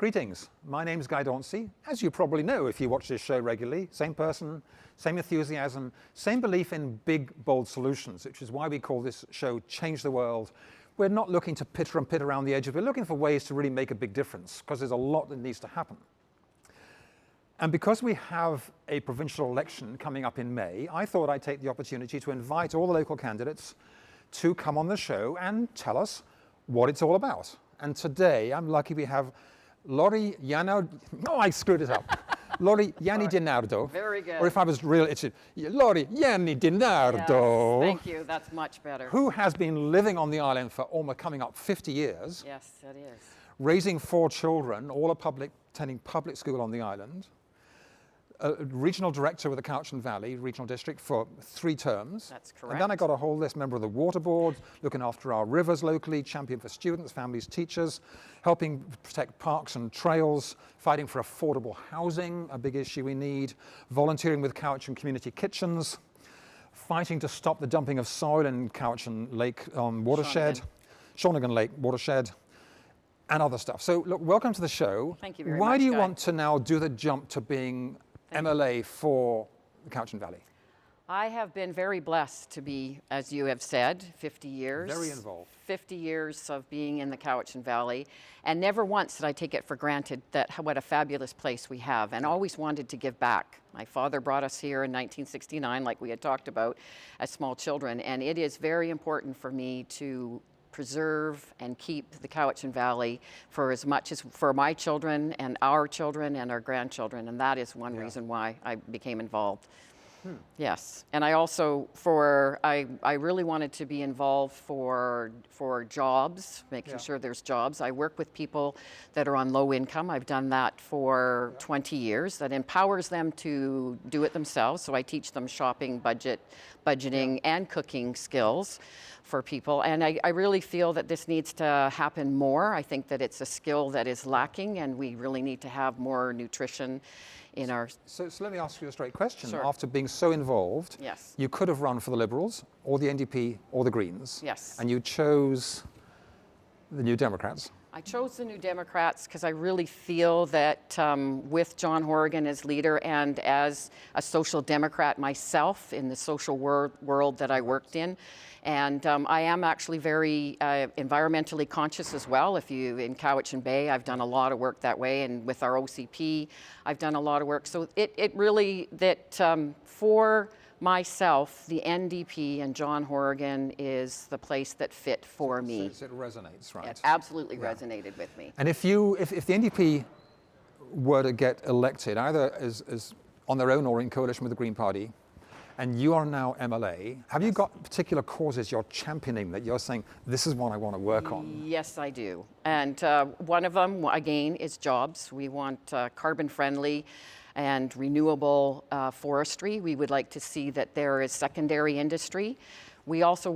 Greetings, my name's Guy Dauncey. As you probably know if you watch this show regularly, same person, same enthusiasm, same belief in big, bold solutions, which is why we call this show Change the World. We're not looking to pitter and pit around the edges, we're looking for ways to really make a big difference, because there's a lot that needs to happen. And because we have a provincial election coming up in May, I thought I'd take the opportunity to invite all the local candidates to come on the show and tell us what it's all about. And today, I'm lucky we have Lori Iannidinardo. Oh, I screwed it up. Lori Iannidinardo. Very good. Or if I was real, it's Lori Iannidinardo. Yes, thank you. That's much better. Who has been living on the island for almost coming up 50 years. Yes, it is. Raising 4 children, all attending public school on the island. A regional director with the Cowichan Valley Regional District for 3 terms. That's correct. And then I got a whole list, member of the Water Board, looking after our rivers locally, champion for students, families, teachers, helping protect parks and trails, fighting for affordable housing, a big issue we need, volunteering with Cowichan Community Kitchens, fighting to stop the dumping of soil in Cowichan Lake watershed, Shawnigan Lake watershed, and other stuff. So look, welcome to the show. Thank you very much. Why do you Guy. want to now do the jump to being MLA for the Cowichan Valley? I have been very blessed to be, as you have said, 50 years. Very involved. 50 years of being in the Cowichan Valley, and never once did I take it for granted that what a fabulous place we have, and always wanted to give back. My father brought us here in 1969, like we had talked about, as small children, and it is very important for me to preserve and keep the Cowichan Valley for as much as for my children and our grandchildren, and that is one reason why I became involved. Yes, and I also I really wanted to be involved for jobs, making sure there's jobs. I work with people that are on low income. I've done that for 20 years. That empowers them to do it themselves. So I teach them shopping, budgeting, and cooking skills for people. And I really feel that this needs to happen more. I think that it's a skill that is lacking, and we really need to have more nutrition in our... So let me ask you a straight question. Sure. After being so involved, Yes. you could have run for the Liberals, or the NDP, or the Greens. Yes. And you chose the New Democrats. I chose the New Democrats because I really feel that with John Horgan as leader and as a social democrat myself in the social world that I worked in, and I am actually very environmentally conscious as well. In Cowichan Bay, I've done a lot of work that way, and with our OCP, I've done a lot of work. So it really, for myself, the NDP and John Horgan is the place that fit for me. So it resonates, right? It absolutely resonated with me. And if the NDP were to get elected, either as on their own or in coalition with the Green Party, and you are now MLA, have you got particular causes you're championing that you're saying, this is what I want to work on? Yes, I do. And one of them, again, is jobs. We want carbon-friendly and renewable forestry. We would like to see that there is secondary industry.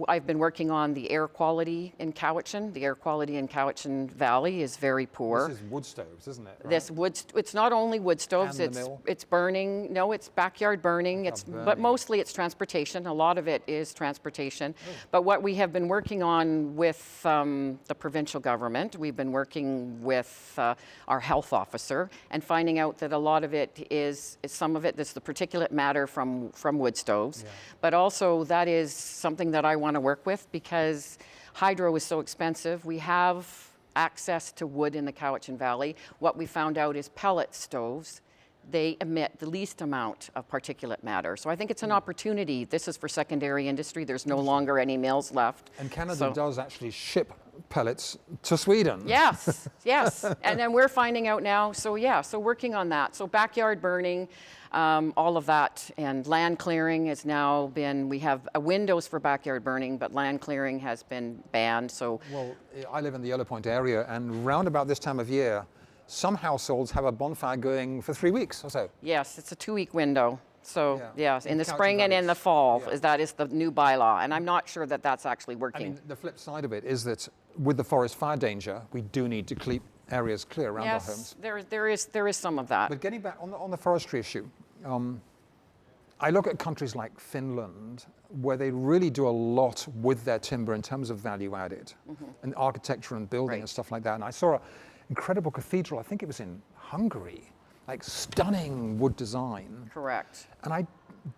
I've been working on the air quality in Cowichan. The air quality in Cowichan Valley is very poor. This is wood stoves, isn't it? Right? It's not only wood stoves, And the mill? it's burning. No, it's backyard burning. But mostly it's transportation. A lot of it is transportation. Oh. But what we have been working on with the provincial government, we've been working with our health officer and finding out that a lot of it is some of it that's the particulate matter from wood stoves. Yeah. But also that is something that I want to work with because hydro is so expensive. We have access to wood in the Cowichan Valley. What we found out is pellet stoves, they emit the least amount of particulate matter. So I think it's an opportunity. This is for secondary industry. There's no longer any mills left. And Canada does actually ship pellets to Sweden. Yes, yes. And then we're finding out now, so working on that. So backyard burning, all of that, and land clearing has now been, we have windows for backyard burning, but land clearing has been banned, so. Well, I live in the Yellow Point area, and round about this time of year, some households have a bonfire going for 3 weeks or so. Yes, it's a 2-week window. So, in the spring and in the fall, that is the new bylaw, and I'm not sure that that's actually working. I mean, the flip side of it is that with the forest fire danger, we do need to keep areas clear around our homes. Yes, there is some of that. But getting back on the forestry issue, I look at countries like Finland, where they really do a lot with their timber in terms of value added, and architecture and building and stuff like that. And I saw incredible cathedral. I think it was in Hungary, like stunning wood design. Correct. And I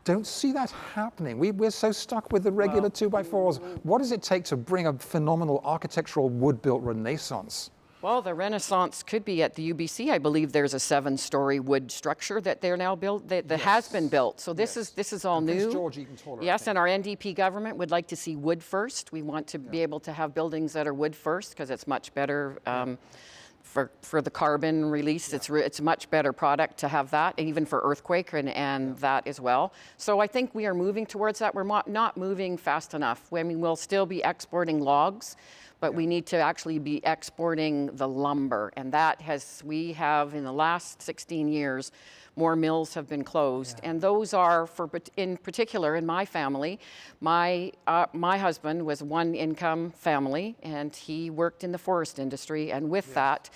don't see that happening. We're so stuck with the regular 2x4s. What does it take to bring a phenomenal architectural wood-built renaissance? Well, the Renaissance could be at the UBC. I believe there's a 7-story wood structure that they're now built, that has been built. So this is all new. Prince George even taller, yes, and our NDP government would like to see wood first. We want to be able to have buildings that are wood first because it's much better for the carbon release. It's a much better product to have that, and even for earthquake and that as well. So I think we are moving towards that. We're not moving fast enough. I mean, we'll still be exporting logs, but we need to actually be exporting the lumber. And we have in the last 16 years, more mills have been closed. And those are, in particular, in my family, my husband was one income family, and he worked in the forest industry. And with that,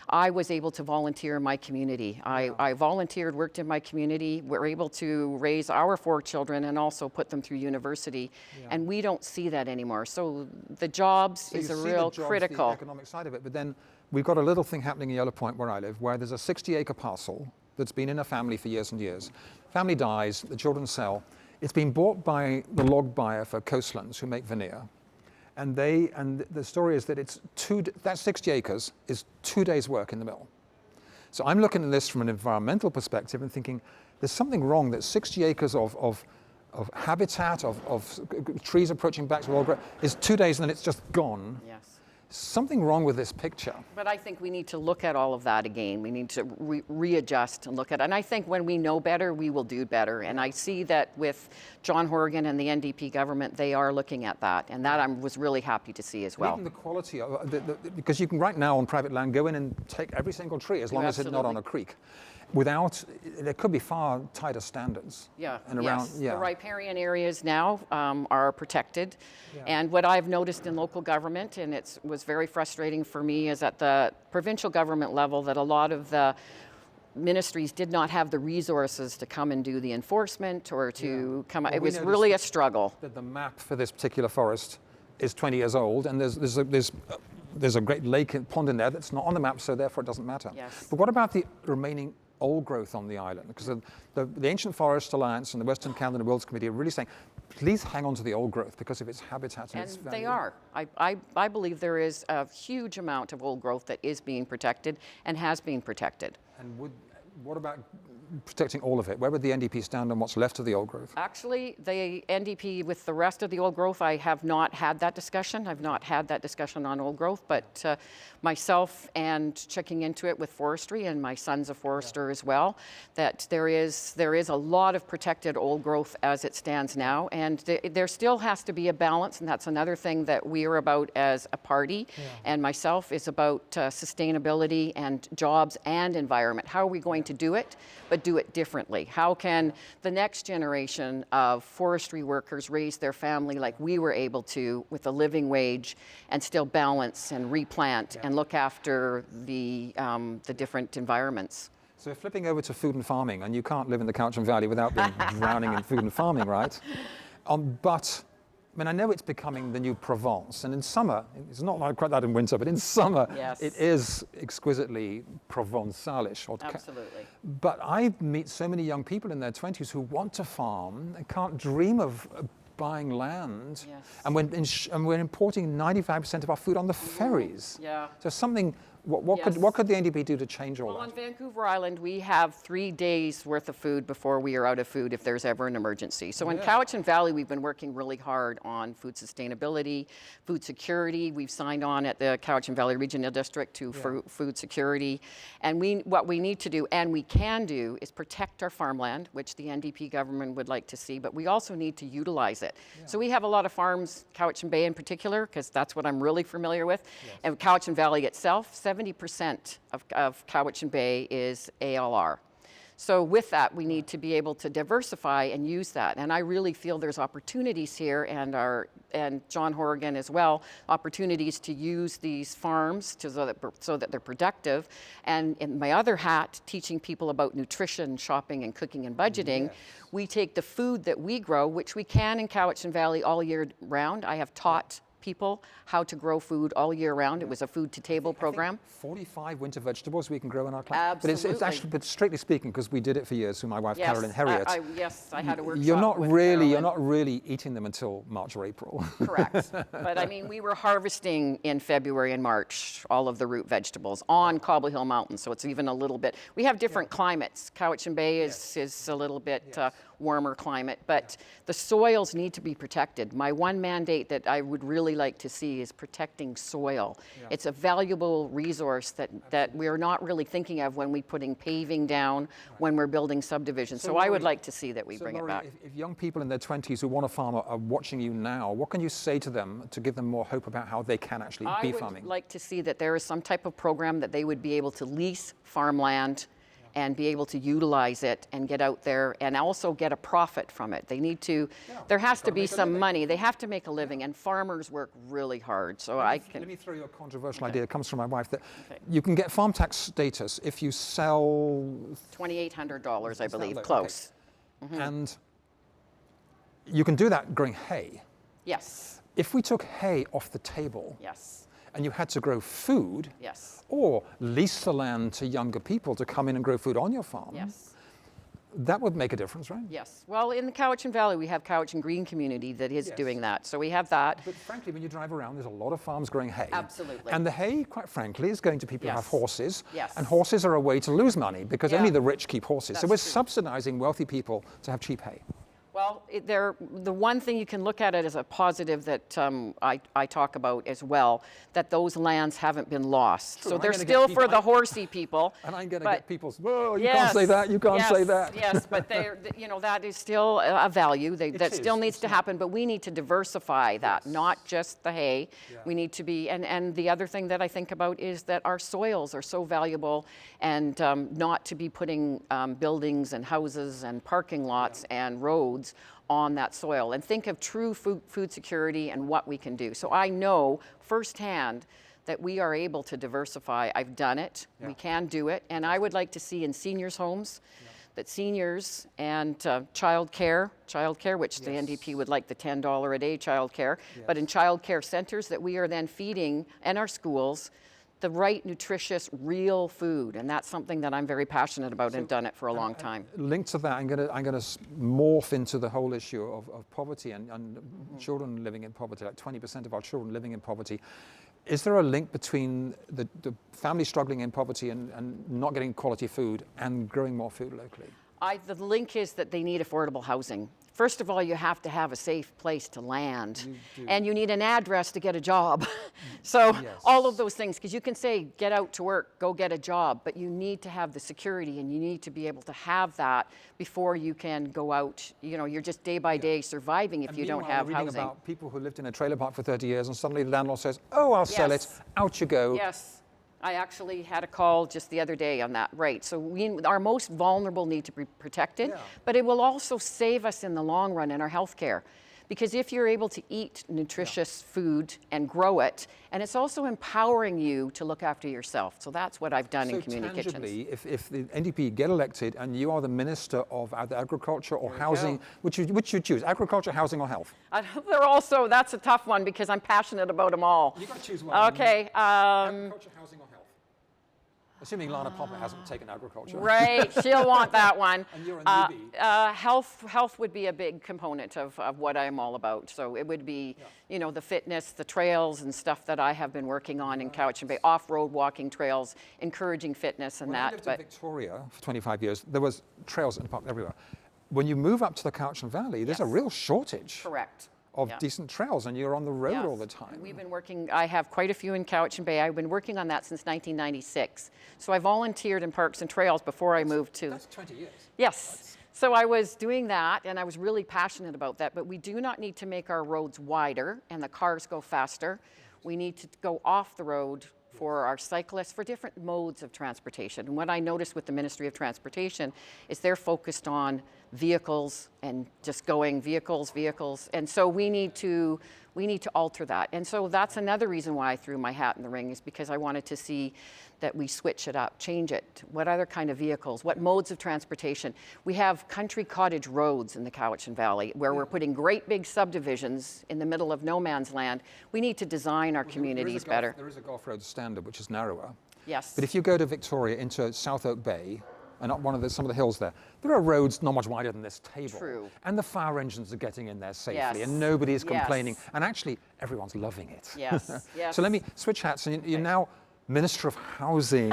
I was able to volunteer in my community. I volunteered, worked in my community. We're able to raise our 4 children and also put them through university. And we don't see that anymore. So the jobs is a real critical. The economic side of it. But then we've got a little thing happening in Yellow Point where I live, where there's a 60-acre parcel that's been in a family for years and years. Family dies, the children sell. It's been bought by the log buyer for Coastlands, who make veneer. And the story is that that 60 acres is 2 days' work in the mill. So I'm looking at this from an environmental perspective and thinking there's something wrong that 60 acres of habitat, of trees approaching back to old growth is 2 days and then it's just gone. Yes. Something wrong with this picture. But I think we need to look at all of that again. We need to readjust and look at it. And I think when we know better, we will do better. And I see that with John Horgan and the NDP government, they are looking at that. And that I was really happy to see as well. Even the quality of because you can right now on private land go in and take every single tree as long as it's not on a creek. There could be far tighter standards. Yeah, and the riparian areas now are protected. And what I've noticed in local government, and it was very frustrating for me, is at the provincial government level that a lot of the ministries did not have the resources to come and do the enforcement or to come. Well, it was really a struggle. That the map for this particular forest is 20 years old, and there's a great lake and pond in there that's not on the map, so therefore it doesn't matter. Yes. But what about the remaining old growth on the island? Because the Ancient Forest Alliance and the Western Canada Wilds Committee are really saying, please hang on to the old growth because of its habitat and its value. They are. I believe there is a huge amount of old growth that is being protected and has been protected. And what about protecting all of it? Where would the NDP stand on what's left of the old growth? Actually, the NDP with the rest of the old growth, I have not had that discussion. I've not had that discussion on old growth, but myself and checking into it with forestry, and my son's a forester as well, that there is a lot of protected old growth as it stands now, and there still has to be a balance, and that's another thing that we are about as a party, and myself is about sustainability and jobs and environment. How are we going to do it, but do it differently? How can the next generation of forestry workers raise their family like we were able to with a living wage and still balance and replant and look after the different environments? So flipping over to food and farming, and you can't live in the Cowichan Valley without being drowning in food and farming, right? But I mean, I know it's becoming the new Provence, and in summer, it's not like quite that in winter, but in summer, it is exquisitely Provençalish. Absolutely. But I meet so many young people in their 20s who want to farm and can't dream of buying land. Yes. And we're importing 95% of our food on the ferries. Yeah. So something. What could the NDP do to change all that? Well, on Vancouver Island, we have 3 days worth of food before we are out of food if there's ever an emergency. So in Cowichan Valley, we've been working really hard on food sustainability, food security. We've signed on at the Cowichan Valley Regional District to food security. And what we need to do, and we can do, is protect our farmland, which the NDP government would like to see, but we also need to utilize it. So we have a lot of farms, Cowichan Bay in particular, because that's what I'm really familiar with, and Cowichan Valley itself, 70% of Cowichan Bay is ALR. So with that, we need to be able to diversify and use that. And I really feel there's opportunities here, and John Horgan as well, opportunities to use these farms so that they're productive. And in my other hat, teaching people about nutrition, shopping, and cooking and budgeting, we take the food that we grow, which we can in Cowichan Valley all year round. I have taught people how to grow food all year round. It was a food to table program. 45 winter vegetables we can grow in our climate. Absolutely. But it's actually, but strictly speaking, because we did it for years with my wife Carolyn Herriot. Yes, I had a workshop You're not with really eating them until March or April. Correct. But I mean, we were harvesting in February and March all of the root vegetables on Cobble Hill Mountain, so it's even a little bit. We have different climates. Cowichan Bay is a little bit warmer climate, but the soils need to be protected. My one mandate that I would really like to see is protecting soil. It's a valuable resource that we're not really thinking of when we're putting paving down, when we're building subdivisions. So I would like to see that we bring it back. If young people in their 20s who want to farm are watching you now, what can you say to them to give them more hope about how they can actually be farming? I would like to see that there is some type of program that they would be able to lease farmland and be able to utilize it and get out there and also get a profit from it. They need to, there has to be some money. They have to make a living, and farmers work really hard. So Let me throw you a controversial idea. It comes from my wife that you can get farm tax status if you sell $2,800, I believe, close. Okay. And you can do that growing hay. Yes. If we took hay off the table, and you had to grow food, or lease the land to younger people to come in and grow food on your farm, that would make a difference, right? Yes. Well, in the Cowichan Valley, we have Cowichan Green Community that is doing that. So we have that. But frankly, when you drive around, there's a lot of farms growing hay. Absolutely. And the hay, quite frankly, is going to people who have horses. Yes. And horses are a way to lose money because only the rich keep horses. So we're subsidizing wealthy people to have cheap hay. Well, the one thing you can look at it as a positive that I talk about as well, that those lands haven't been lost. True, so they're still for the horsey people. And I'm going to get people's, whoa, you can't say that, you can't say that. Yes, but that is still a value. That still needs to happen, but we need to diversify that, not just the hay. We need to be, and the other thing that I think about is that our soils are so valuable, and not to be putting buildings and houses and parking lots and roads on that soil, and think of true food security and what we can do. So I know firsthand that we are able to diversify. I've done it. We can do it. And I would like to see in seniors' homes that seniors and child care, which the NDP would like the $10 a day child care, but in child care centers that we are then feeding, and our schools, the right, nutritious, real food, and that's something that I'm very passionate about and have done it for a long time. Linked to that, I'm going to morph into the whole issue of poverty and children living in poverty, like 20% of our children living in poverty. Is there a link between the family struggling in poverty and not getting quality food and growing more food locally? The link is that they need affordable housing. First of all, you have to have a safe place to land, and you need an address to get a job. So all of those things, because you can say, get out to work, go get a job, but you need to have the security, and you need to be able to have that before you can go out. You know, you're just day by day surviving if you don't have housing. Reading about people who lived in a trailer park for 30 years, and suddenly the landlord says, oh, I'll sell it, out you go. Yes. I actually had a call just the other day on that, right. So our most vulnerable need to be protected, but it will also save us in the long run in our health care. Because if you're able to eat nutritious food and grow it, and it's also empowering you to look after yourself. So that's what I've done in community kitchens. If the NDP get elected and you are the Minister of either Agriculture or Housing, which you choose, agriculture, housing or health? That's a tough one because I'm passionate about them all. You've got to choose one. Okay. Agriculture, housing or health? Assuming Lana Popper hasn't taken agriculture. Right, she'll want that one. And you're a newbie. Health would be a big component of what I'm all about. So it would be, you know, the fitness, the trails and stuff that I have been working on in Cowichan Bay, off-road walking trails, encouraging fitness and when I lived in Victoria for 25 years, there was trails and parks everywhere. When you move up to the Cowichan Valley, there's a real shortage. Correct. Of decent trails, and you're on the road all the time. We've been working, I have quite a few in Cowichan Bay. I've been working on that since 1996. So I volunteered in Parks and Trails before I moved to... That's 20 years. Yes. So I was doing that, and I was really passionate about that, but we do not need to make our roads wider and the cars go faster. We need to go off the road for our cyclists, for different modes of transportation. And what I noticed with the Ministry of Transportation is they're focused on vehicles and just going vehicles. And so we need to We need to alter that. And so that's another reason why I threw my hat in the ring, is because I wanted to see that we switch it up, change it. What other kind of vehicles, what modes of transportation? We have country cottage roads in the Cowichan Valley where we're putting great big subdivisions in the middle of no man's land. We need to design our communities better. There is a Gulf Road standard, which is narrower. Yes. But if you go to Victoria into South Oak Bay, and up some of the hills there are roads not much wider than this table. True. And the fire engines are getting in there safely, Yes. and nobody is complaining. Yes. And actually, everyone's loving it. Yes, yes. So let me switch hats. And you're now Minister of Housing.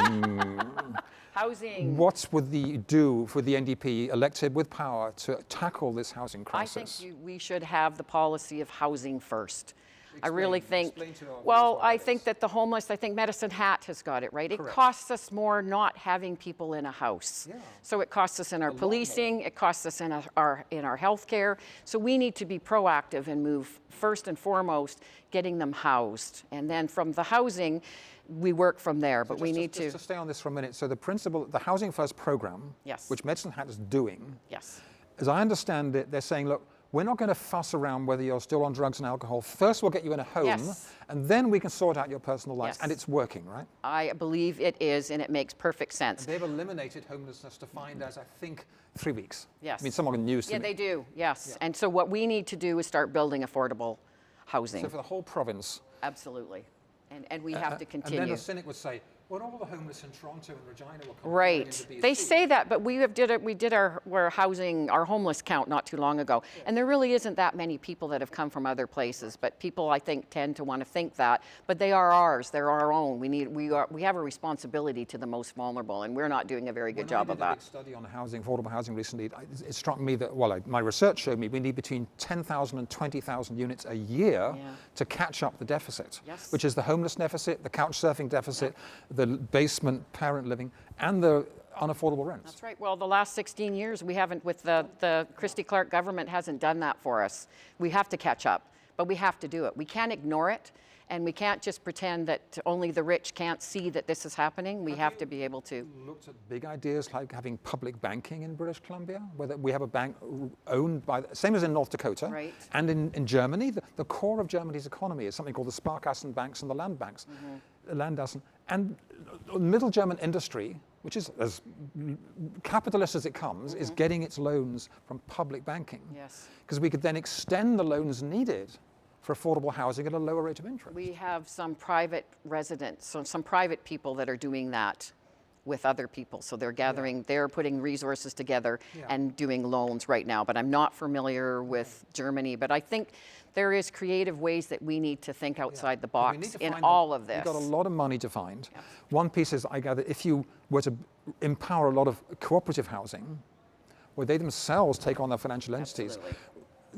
Housing. What would you do for the NDP elected with power to tackle this housing I crisis? think we should have the policy of housing first. I really think, explain to our well, viewers what I that think is. that the homeless, I think Medicine Hat has got it right. It Correct. costs us more not having people in a house. Yeah. So it costs us in our lot policing, it costs us in our healthcare. So we need to be proactive and move first and foremost getting them housed. And then from the housing, we work from there, but we need Just to stay on this for a minute. So the principle, the Housing First program, Yes. which Medicine Hat is doing, Yes. as I understand it, they're saying, look, we're not going to fuss around whether you're still on drugs and alcohol. First, we'll get you in a home, Yes. and then we can sort out your personal lives. Yes. And it's working, right? I believe it is, and it makes perfect sense. They've eliminated homelessness defined as, I think, 3 weeks. Yes. I mean, someone news to Yeah, me. they do, yes. And so what we need to do is start building affordable housing. So for the whole province. Absolutely. And we have to And continue. then a cynic would say, well, all the homeless in Toronto and Regina will come Right. into BC. They say that, but we did our homeless count not too long ago, and there really isn't that many people that have come from other places. But people, I think, tend to want to think that. But they are ours. They're our own. We have a responsibility to the most vulnerable, and we're not doing a very good job of When I did a that. big study on housing, affordable housing recently, it struck me that, well, my research showed me we need between 10,000 and 20,000 units a year Yeah. to catch up the deficit, Yes. which is the homeless deficit, the couch surfing deficit, the basement parent living, and the unaffordable rents. That's right. Well, the last 16 years, we haven't, with the Christy Clark government hasn't done that for us. We have to catch up, but we have to do it. We can't ignore it, and we can't just pretend that only the rich can't see that this is happening. We have to be able to. Looked at big ideas like having public banking in British Columbia, whether we have a bank owned by, same as in North Dakota, Right. and in Germany, the core of Germany's economy is something called the Sparkassen banks and the land banks, Landkassen, and middle German industry, which is as capitalist as it comes, is getting its loans from public banking. Yes. Because we could then extend the loans needed for affordable housing at a lower rate of interest. We have some private residents, so some private people that are doing that with other people. So they're gathering, they're putting resources together and doing loans right now. But I'm not familiar with Germany. But I think there is creative ways that we need to think outside the We need box to in find all of this. We've got a lot of money to find. One piece is, I gather, if you were to empower a lot of cooperative housing, where they themselves take on their financial entities, Absolutely.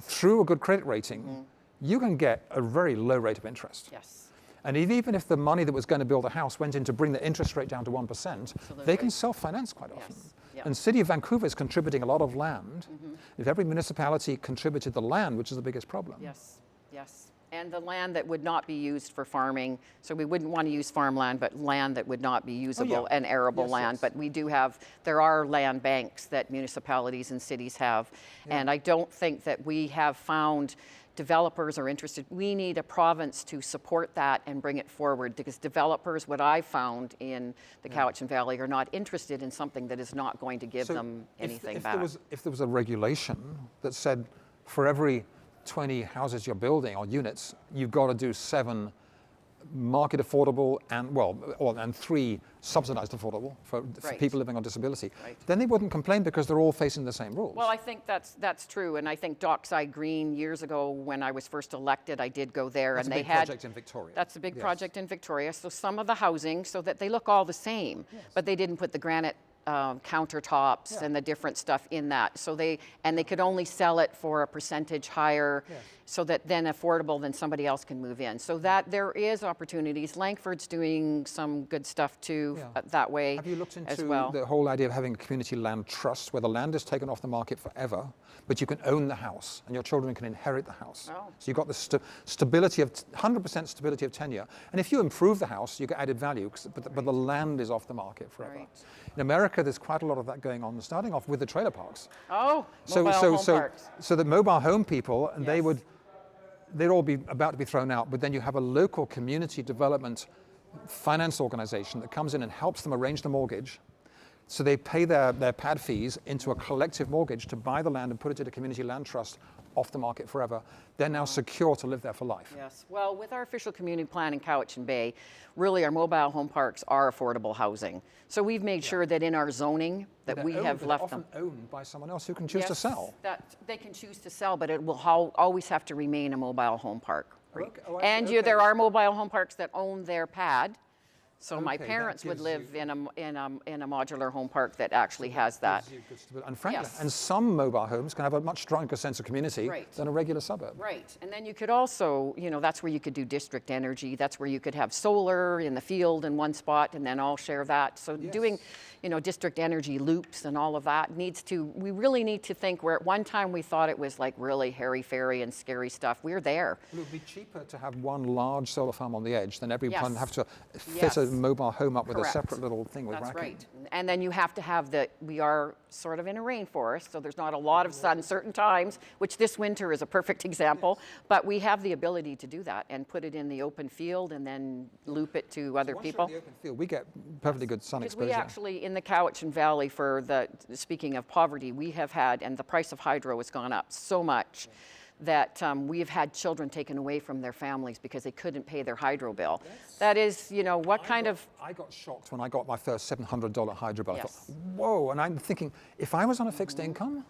through a good credit rating, you can get a very low rate of interest. Yes. And even if the money that was going to build a house went in to bring the interest rate down to 1%, they can self-finance quite often. Yeah. And City of Vancouver is contributing a lot of land. If every municipality contributed the land, which is the biggest problem. Yes, yes. And the land that would not be used for farming, so we wouldn't want to use farmland, but land that would not be usable and arable land. But we do have, there are land banks that municipalities and cities have. And I don't think that we have found developers are interested. We need a province to support that and bring it forward, because developers, what I found in the Cowichan Valley, are not interested in something that is not going to give them anything back. If there was a regulation that said for every 20 houses you're building or units, you've got to do 7 market affordable and 3 subsidized affordable for people living on disability, then they wouldn't complain because they're all facing the same rules. Well, I think that's true, and I think Dockside Green years ago when I was first elected, I did go there, That's and a they big had project in Victoria. That's a big project in Victoria. So some of the housing, so that they look all the same, but they didn't put the granite countertops and the different stuff in that. So they could only sell it for a percentage higher, so that then affordable, then somebody else can move in. So that there is opportunities. Langford's doing some good stuff too that way. Have you looked into as well. the whole idea of having a community land trust where the land is taken off the market forever, but you can own the house and your children can inherit the house? Oh. So you've got the stability of 100% stability of tenure. And if you improve the house, you get added value, but the land is off the market forever. Right. In America, there's quite a lot of that going on, starting off with the trailer parks. Oh, mobile home parks. So the mobile home people, and they would they'd all be about to be thrown out, but then you have a local community development finance organization that comes in and helps them arrange the mortgage. So they pay their pad fees into a collective mortgage to buy the land and put it in a community land trust off the market forever. They're now secure to live there for life. Yes. Well, with our official community plan in Cowichan Bay, really our mobile home parks are affordable housing. So we've made sure that in our zoning that we have left them. Often owned by someone else who can choose to sell. That they can choose to sell, but it will always have to remain a mobile home park. Okay. And there are mobile home parks that own their pad. So my Okay, that parents would gives live you- in a modular home park that actually has that. And frankly, Yes. and some mobile homes can have a much stronger sense of community Right. than a regular suburb. Right, and then you could also, that's where you could do district energy. That's where you could have solar in the field in one spot and then all share that. So doing, district energy loops and all of that we really need to think where at one time we thought it was like really hairy-fairy and scary stuff. We're there. It would be cheaper to have one large solar farm on the edge than everyone Yes. have to fit Yes. a mobile home up with Correct. a separate little thing with That's racking. right. And then you have to have we are sort of in a rainforest, so there's not a lot of sun certain times, which this winter is a perfect example. But we have the ability to do that and put it in the open field and then loop it to other Once you're people. in the open field, we get perfectly good sun Because exposure. we actually, in the Cowichan Valley, speaking of poverty, we have had, and the price of hydro has gone up so much that we have had children taken away from their families because they couldn't pay their hydro bill. That is, what kind of... I got shocked when I got my first $700 hydro bill. I Yes. thought, whoa, and I'm thinking, if I was on a fixed income,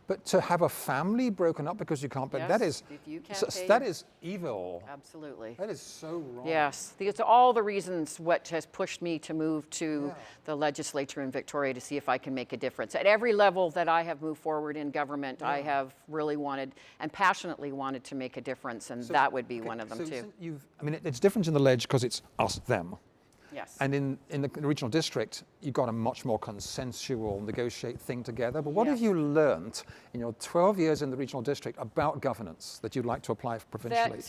but to have a family broken up because you can't pay, that Yes, is, if you can't pay that your- is evil. Absolutely. That is so wrong. Yes, it's all the reasons what has pushed me to move to the legislature in Victoria to see if I can make a difference. At every level that I have moved forward in government, I have really wanted and passionately wanted to make a difference, and that would be one of them So too. it's different in the ledge because it's us, them. Yes. And in the regional district, you've got a much more consensual, negotiate thing together. But what have you learnt in your 12 years in the regional district about governance that you'd like to apply provincially?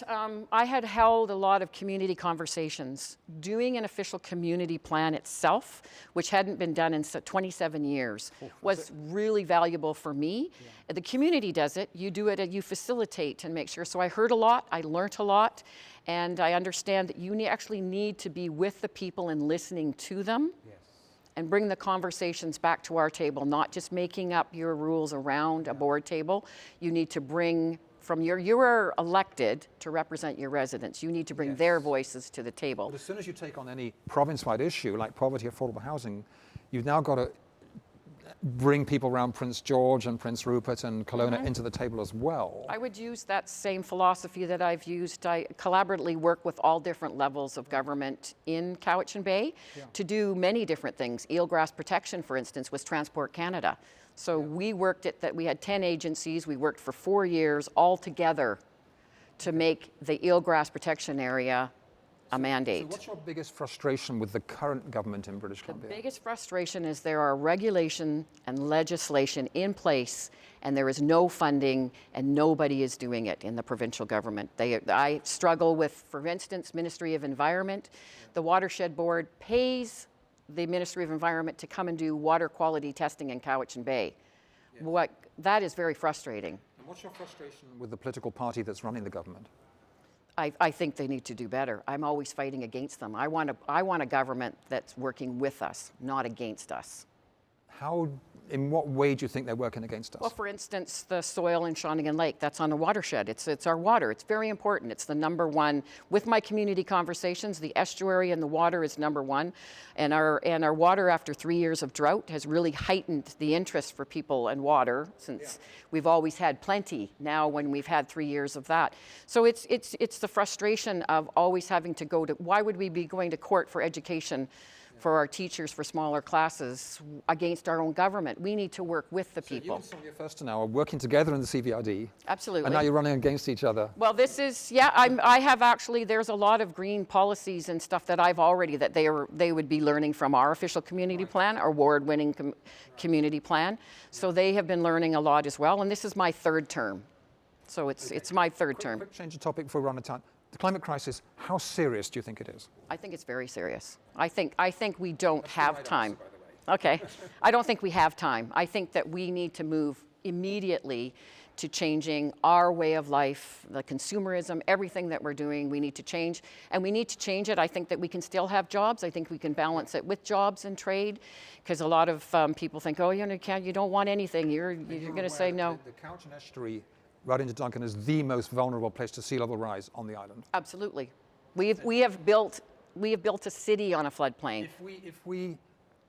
I had held a lot of community conversations. Doing an official community plan itself, which hadn't been done in 27 years, was really valuable for me. The community does it. You do it and you facilitate and make sure. So I heard a lot. I learnt a lot. And I understand that you actually need to be with the people and listening to them and bring the conversations back to our table, not just making up your rules around a board table. You need to bring you are elected to represent your residents. You need to bring their voices to the table. But as soon as you take on any province-wide issue like poverty, affordable housing, you've now got to bring people around Prince George and Prince Rupert and Kelowna into the table as well. I would use that same philosophy that I've used. I collaboratively work with all different levels of government in Cowichan Bay to do many different things. Eelgrass protection, for instance, was Transport Canada. So we worked we had 10 agencies. We worked for 4 years all together to make the eelgrass protection area a mandate. So what's your biggest frustration with the current government in British Columbia? The biggest frustration is there are regulation and legislation in place and there is no funding and nobody is doing it in the provincial government. I struggle with, for instance, Ministry of Environment. The Watershed Board pays the Ministry of Environment to come and do water quality testing in Cowichan Bay. That is very frustrating. And what's your frustration with the political party that's running the government? I think they need to do better. I'm always fighting against them. I want a government that's working with us, not against us. In what way do you think they're working against us? Well, for instance, the soil in Shawnigan Lake, that's on a watershed. It's our water. It's very important. It's the number one. With my community conversations, the estuary and the water is number one. And our water, after 3 years of drought, has really heightened the interest for people in water since we've always had plenty. Now when we've had 3 years of that. So it's the frustration of always having to why would we be going to court for education for our teachers for smaller classes against our own government? We need to work with the people. You and some of your first now are working together in the CVRD. Absolutely. And now you're running against each other. Well, this is, I have actually, there's a lot of green policies and stuff that I've already, that they would be learning from our official community plan, our award-winning community plan. So they have been learning a lot as well. And this is my third term. So it's my third term. Quick change of topic before we run out of time. The climate crisis, how serious do you think it is? I think it's very serious. I think we don't have time. Okay. I don't think we have time. I think that we need to move immediately to changing our way of life, the consumerism, everything that we're doing, we need to change. And we need to change it. I think that we can still have jobs. I think we can balance it with jobs and trade, because a lot of people think, oh, you don't want anything. You're going to say no. The Cowichan Estuary right into Duncan is the most vulnerable place to sea level rise on the island. Absolutely. We have built a city on a floodplain. If we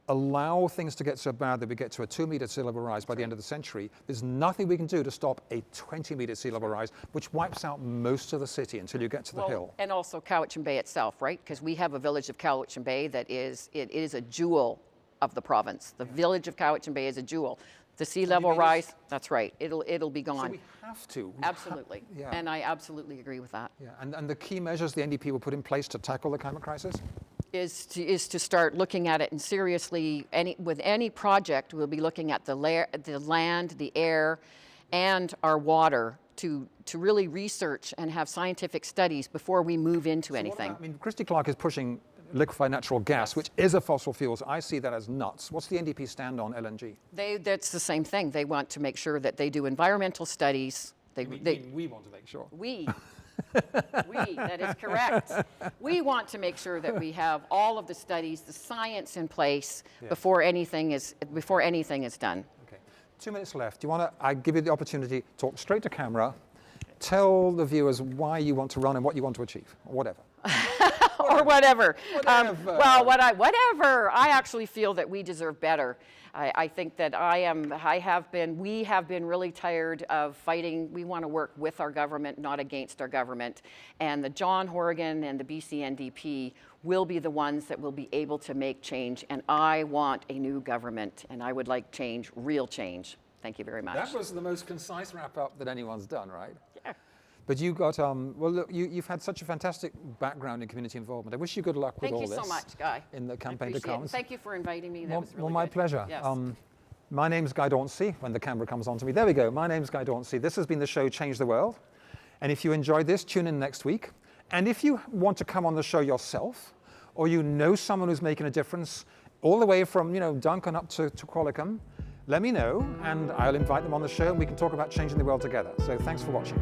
allow things to get so bad that we get to a 2-meter sea level rise by the end of the century, there's nothing we can do to stop a 20-meter sea level rise, which wipes out most of the city until you get to the hill. And also Cowichan Bay itself, right? Because we have a village of Cowichan Bay that is a jewel of the province. The village of Cowichan Bay is a jewel. The sea level rise, that's right, it'll be gone. So we have to. Absolutely. Yeah. And I absolutely agree with that. Yeah. And the key measures the NDP will put in place to tackle the climate crisis? Is to start looking at it, and seriously, with any project, we'll be looking at the land, the air, and our water to really research and have scientific studies before we move into anything. I mean, Christy Clark is pushing liquefied natural gas, which is a fossil fuel. So I see that as nuts. What's the NDP stand on LNG? That's the same thing. They want to make sure that they do environmental studies. We want to make sure. That is correct. We want to make sure that we have all of the studies, the science in place before anything is done. Okay, 2 minutes left. Do you want to? I give you the opportunity to talk straight to camera. Tell the viewers why you want to run and what you want to achieve, or whatever. Or whatever. Whatever. I actually feel that we deserve better. I think that we have been really tired of fighting. We want to work with our government, not against our government. And the John Horgan and the BC NDP will be the ones that will be able to make change. And I want a new government, and I would like change, real change. Thank you very much. That was the most concise wrap-up that anyone's done, right? Yeah. But you got, well, look, you've had such a fantastic background in community involvement. I wish you good luck with all this. Thank you so much, Guy. In the campaign to come. Thank you for inviting me. That was really well, my good. pleasure. Yes. My name's Guy Dauncey, when the camera comes on to me. There we go. My name's Guy Dauncey. This has been the show Change the World. And if you enjoyed this, tune in next week. And if you want to come on the show yourself, or you know someone who's making a difference, all the way from, Duncan up to Cowichan, let me know, and I'll invite them on the show, and we can talk about changing the world together. So thanks for watching.